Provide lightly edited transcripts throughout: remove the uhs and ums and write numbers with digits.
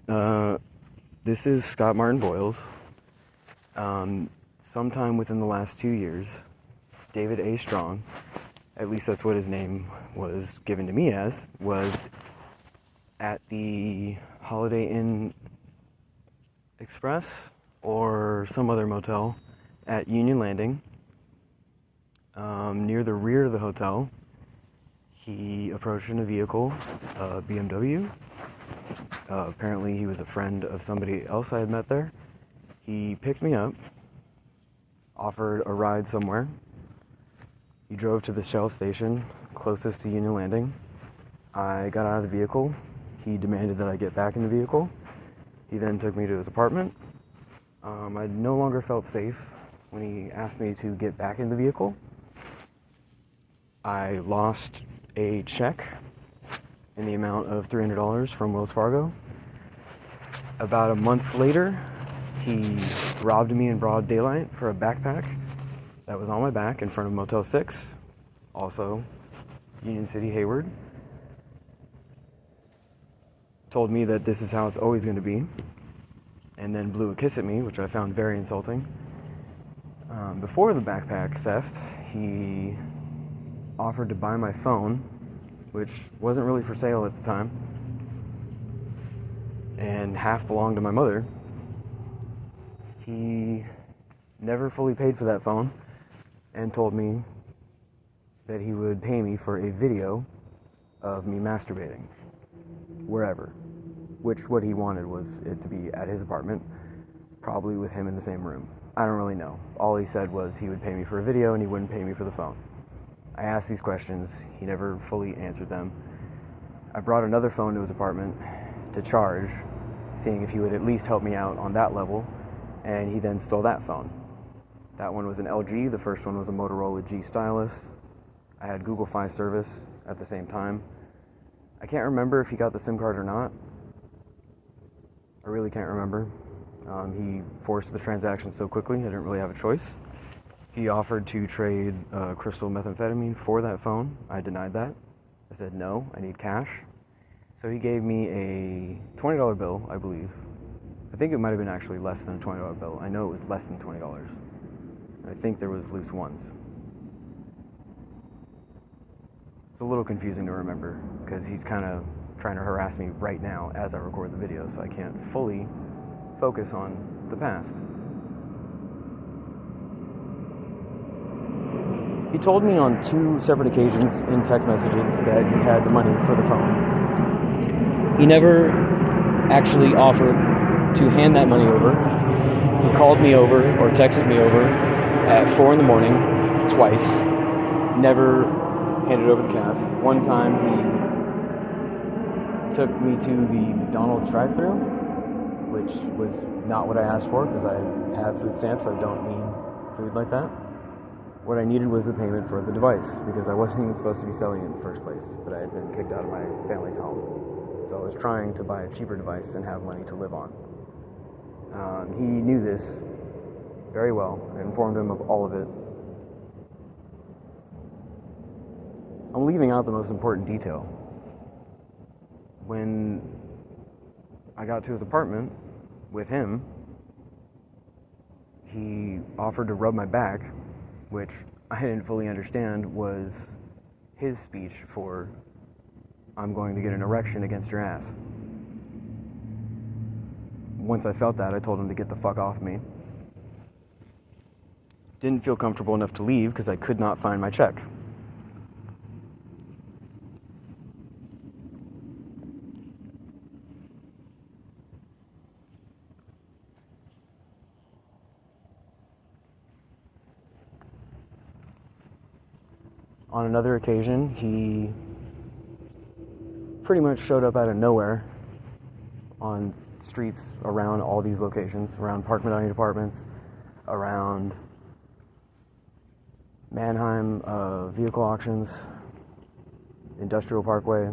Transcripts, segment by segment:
This is Scott Martin Boyles. Sometime within the last 2 years, David A. Strong, at least that's what his name was given to me as, was at the Holiday Inn Express or some other motel at Union Landing. Near the rear of the hotel, he approached in a vehicle, a BMW. Apparently he was a friend of somebody else I had met there. He picked me up, offered a ride somewhere. He drove to the Shell station closest to Union Landing. I got out of the vehicle. He demanded that I get back in the vehicle. He then took me to his apartment. I no longer felt safe when he asked me to get back in the vehicle. I lost a check in the amount of $300 from Wells Fargo. About a month later, he robbed me in broad daylight for a backpack that was on my back in front of Motel 6, also Union City, Hayward. Told me that this is how it's always going to be, and then blew a kiss at me, which I found very insulting. Before the backpack theft, he offered to buy my phone, which wasn't really for sale at the time, and half belonged to my mother. He never fully paid for that phone and told me that he would pay me for a video of me masturbating wherever, which what he wanted was it to be at his apartment, probably with him in the same room. I don't really know. All he said was he would pay me for a video and he wouldn't pay me for the phone. I asked these questions. He never fully answered them. I brought another phone to his apartment to charge, seeing if he would at least help me out on that level, and he then stole that phone. That one was an LG. The first one was a Motorola G Stylus. I had Google Fi service at the same time. I can't remember if he got the SIM card or not. I really can't remember. He forced the transaction so quickly, I didn't really have a choice. He offered to trade crystal methamphetamine for that phone. I denied that. I said, no, I need cash. So he gave me a $20 bill, I believe. I think it might have been actually less than a $20 bill. I know it was less than $20. I think there was loose ones. It's a little confusing to remember because he's kind of trying to harass me right now as I record the video, so I can't fully focus on the past. He told me on 2 separate occasions in text messages that he had the money for the phone. He never actually offered to hand that money over. He called me over or texted me over at 4 in the morning, twice. Never handed over the cash. One time he took me to the McDonald's drive-thru, which was not what I asked for because I have food stamps, so I don't need food like that. What I needed was the payment for the device because I wasn't even supposed to be selling it in the first place, but I had been kicked out of my family's home. So I was trying to buy a cheaper device and have money to live on. He knew this very well. I informed him of all of it. I'm leaving out the most important detail. When I got to his apartment with him, he offered to rub my back, which I didn't fully understand was his speech for, I'm going to get an erection against your ass. Once I felt that, I told him to get the fuck off me. Didn't feel comfortable enough to leave because I could not find my check. On another occasion, he pretty much showed up out of nowhere on streets around all these locations, around Park Medina Apartments, around Mannheim Vehicle Auctions, Industrial Parkway,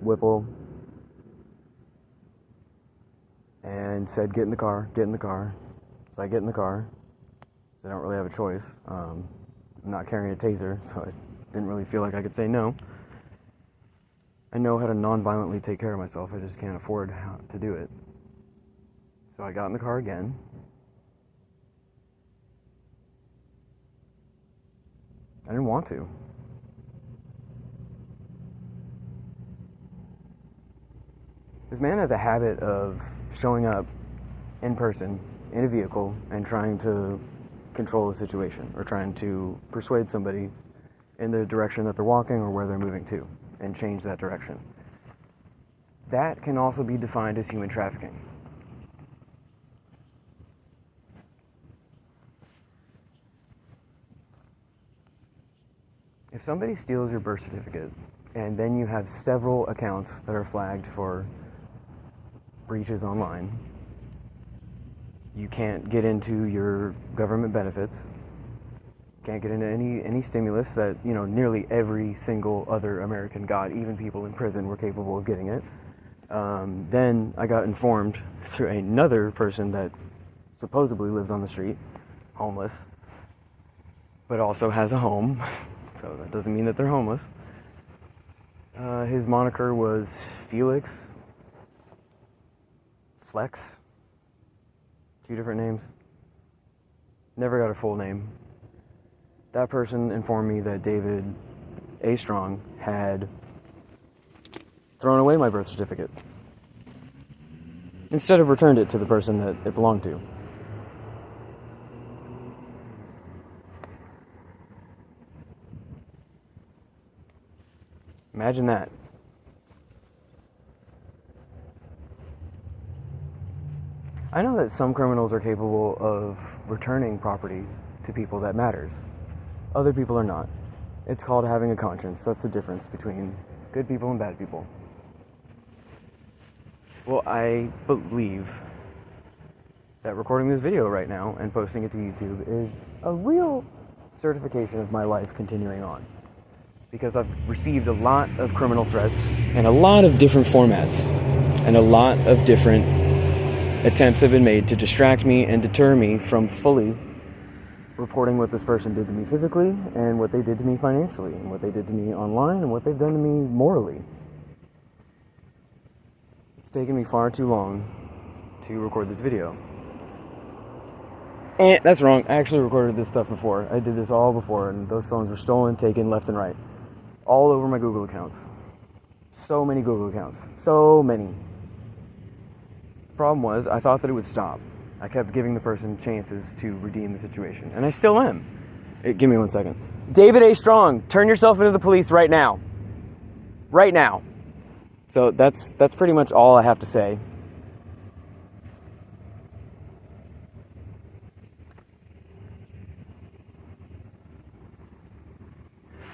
Whipple, and said, get in the car, get in the car. So I get in the car, so I don't really have a choice. I'm not carrying a taser, so I didn't really feel like I could say no. I know how to non-violently take care of myself. I just can't afford to do it. So I got in the car again. I didn't want to. This man has a habit of showing up in person in a vehicle and trying to control the situation, or trying to persuade somebody in the direction that they're walking or where they're moving to, and change that direction. That can also be defined as human trafficking. If somebody steals your birth certificate and then you have several accounts that are flagged for breaches online, you can't get into your government benefits, can't get into any stimulus that, you know, nearly every single other American got, even people in prison were capable of getting it. Then I got informed through another person that supposedly lives on the street, homeless, but also has a home, so that doesn't mean that they're homeless. His moniker was Felix, Flex, 2 different names. Never got a full name. That person informed me that David A. Strong had thrown away my birth certificate instead of returned it to the person that it belonged to. Imagine that. I know that some criminals are capable of returning property to people that matters. Other people are not. It's called having a conscience. That's the difference between good people and bad people. Well, I believe that recording this video right now and posting it to YouTube is a real certification of my life continuing on. Because I've received a lot of criminal threats in a lot of different formats, and a lot of different attempts have been made to distract me and deter me from fully reporting what this person did to me physically, and what they did to me financially, and what they did to me online, and what they've done to me morally. It's taken me far too long to record this video. And that's wrong. I actually recorded this stuff before. I did this all before, and those phones were stolen, taken left and right. All over my Google accounts. So many Google accounts. So many. Problem was, I thought that it would stop. I kept giving the person chances to redeem the situation. And I still am. Give me 1 second. David A. Strong, turn yourself into the police right now. Right now. So that's pretty much all I have to say.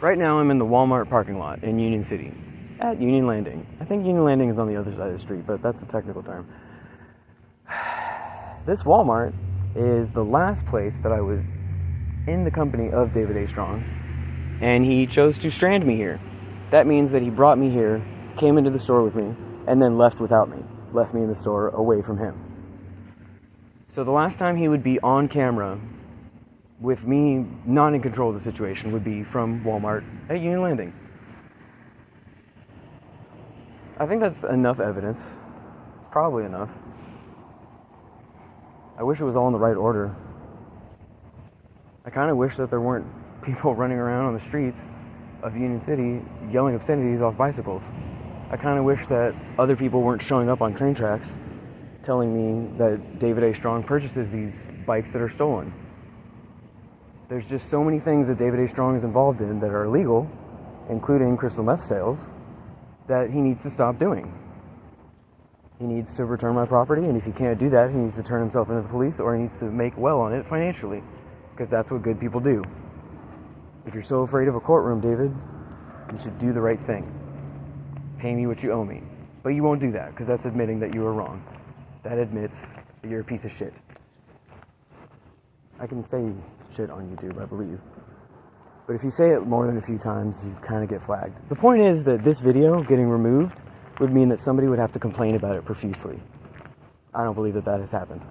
Right now I'm in the Walmart parking lot in Union City, at Union Landing. I think Union Landing is on the other side of the street, but that's a technical term. This Walmart is the last place that I was in the company of David A. Strong, and he chose to strand me here. That means that he brought me here, came into the store with me, and then left without me. Left me in the store away from him. So the last time he would be on camera with me not in control of the situation would be from Walmart at Union Landing. I think that's enough evidence. It's probably enough. I wish it was all in the right order. I kind of wish that there weren't people running around on the streets of Union City yelling obscenities off bicycles. I kind of wish that other people weren't showing up on train tracks telling me that David A. Strong purchases these bikes that are stolen. There's just so many things that David A. Strong is involved in that are illegal, including crystal meth sales, that he needs to stop doing. He needs to return my property, and if he can't do that, he needs to turn himself into the police, or he needs to make well on it financially, because that's what good people do. If you're so afraid of a courtroom, David, you should do the right thing. Pay me what you owe me. But you won't do that, because that's admitting that you were wrong. That admits that you're a piece of shit. I can say shit on YouTube, I believe. But if you say it more than a few times, you kind of get flagged. The point is that this video getting removed would mean that somebody would have to complain about it profusely. I don't believe that that has happened.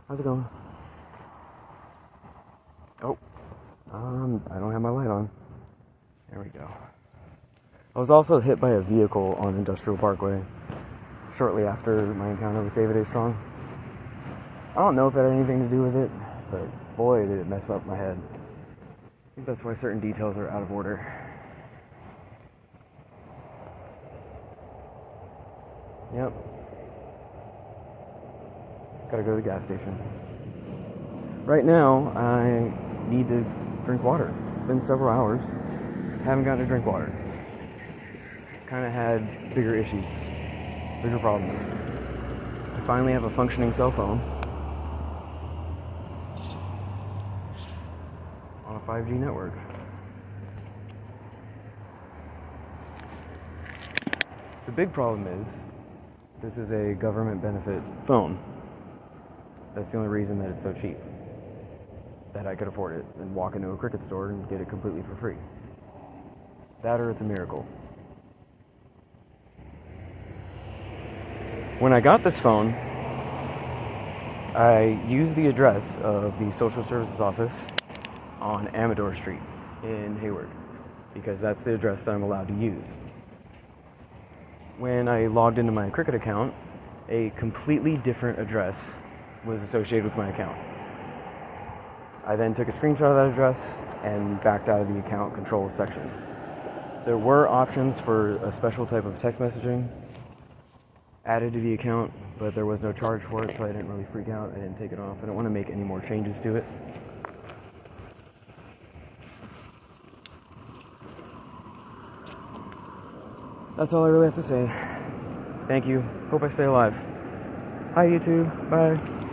How's it going? Oh, I don't have my light on. There we go. I was also hit by a vehicle on Industrial Parkway shortly after my encounter with David A. Strong. I don't know if that had anything to do with it, but boy, did it mess up my head. I think that's why certain details are out of order. Yep. Gotta go to the gas station. Right now, I need to drink water. It's been several hours. Haven't gotten to drink water. Kind of had bigger issues, bigger problems. I finally have a functioning cell phone on a 5G network. The big problem is, this is a government benefit phone. That's the only reason that it's so cheap. That I could afford it and walk into a Cricket store and get it completely for free. That or it's a miracle. When I got this phone, I used the address of the social services office on Amador Street in Hayward because that's the address that I'm allowed to use. When I logged into my Cricket account, a completely different address was associated with my account. I then took a screenshot of that address and backed out of the account control section. There were options for a special type of text messaging added to the account, but there was no charge for it, so I didn't really freak out. I didn't take it off. I don't want to make any more changes to it. That's all I really have to say. Thank you. Hope I stay alive. Hi, YouTube. Bye.